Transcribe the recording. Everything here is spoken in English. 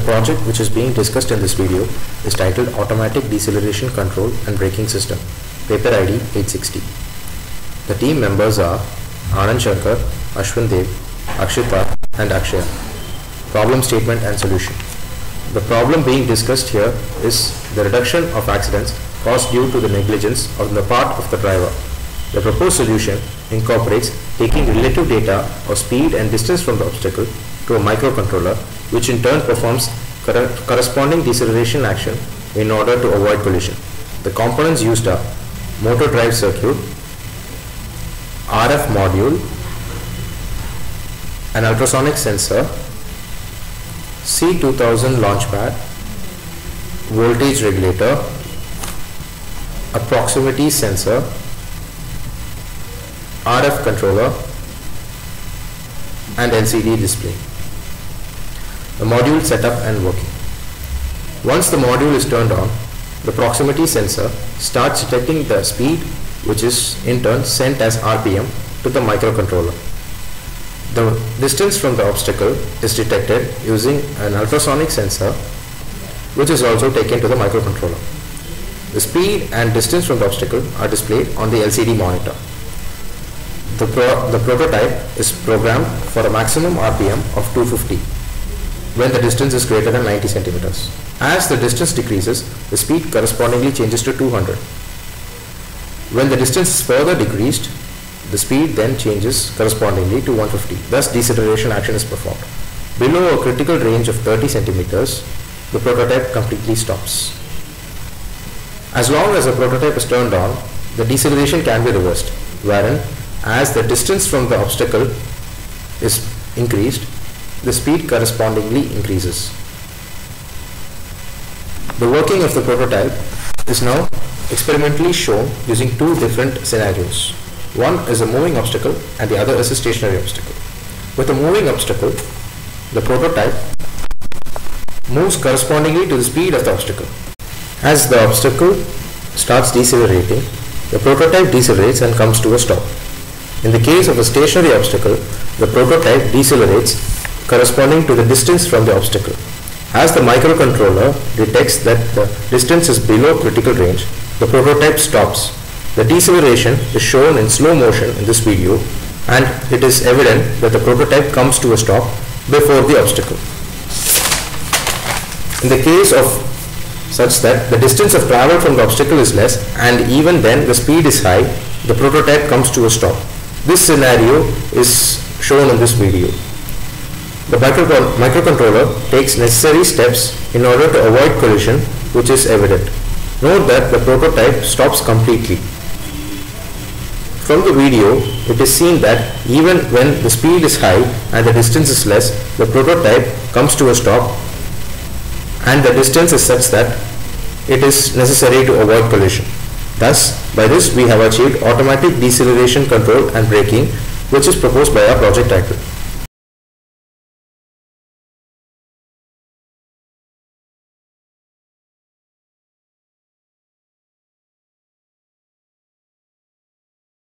project which is being discussed in this video is titled Automatic Deceleration Control and Braking System, paper ID 860. The team members are Anand Shankar, Ashwin Dev, Akshita and Akshay. Problem statement and solution. The problem being discussed here is the reduction of accidents caused due to the negligence on the part of the driver. The proposed solution incorporates taking relative data or speed and distance from the obstacle to a microcontroller, which in turn performs corresponding deceleration action in order to avoid collision. The components used are motor drive circuit, RF module, an ultrasonic sensor, C2000 launchpad, voltage regulator, a proximity sensor, RF controller and LCD display. The module setup and working. Once the module is turned on, the proximity sensor starts detecting the speed, which is in turn sent as RPM to the microcontroller. The distance from the obstacle is detected using an ultrasonic sensor, which is also taken to the microcontroller. The speed and distance from the obstacle are displayed on the LCD monitor. The prototype is programmed for a maximum RPM of 250 when the distance is greater than 90 centimeters. As the distance decreases, the speed correspondingly changes to 200. When the distance is further decreased, the speed then changes correspondingly to 150. Thus, deceleration action is performed. Below a critical range of 30 centimeters, the prototype completely stops. As long as the prototype is turned on, the deceleration can be reversed, wherein as the distance from the obstacle is increased, the speed correspondingly increases. The working of the prototype is now experimentally shown using two different scenarios. One is a moving obstacle and the other is a stationary obstacle. With a moving obstacle, the prototype moves correspondingly to the speed of the obstacle. As the obstacle starts decelerating, the prototype decelerates and comes to a stop. In the case of a stationary obstacle, the prototype decelerates corresponding to the distance from the obstacle. As the microcontroller detects that the distance is below critical range, the prototype stops. The deceleration is shown in slow motion in this video, and it is evident that the prototype comes to a stop before the obstacle. In the case of such that the distance of travel from the obstacle is less and even then the speed is high, the prototype comes to a stop. This scenario is shown in this video. The microcontroller takes necessary steps in order to avoid collision, which is evident. Note that the prototype stops completely. From the video, it is seen that even when the speed is high and the distance is less, the prototype comes to a stop and the distance is such that it is necessary to avoid collision. Thus, by this we have achieved automatic deceleration control and braking, which is proposed by our project title.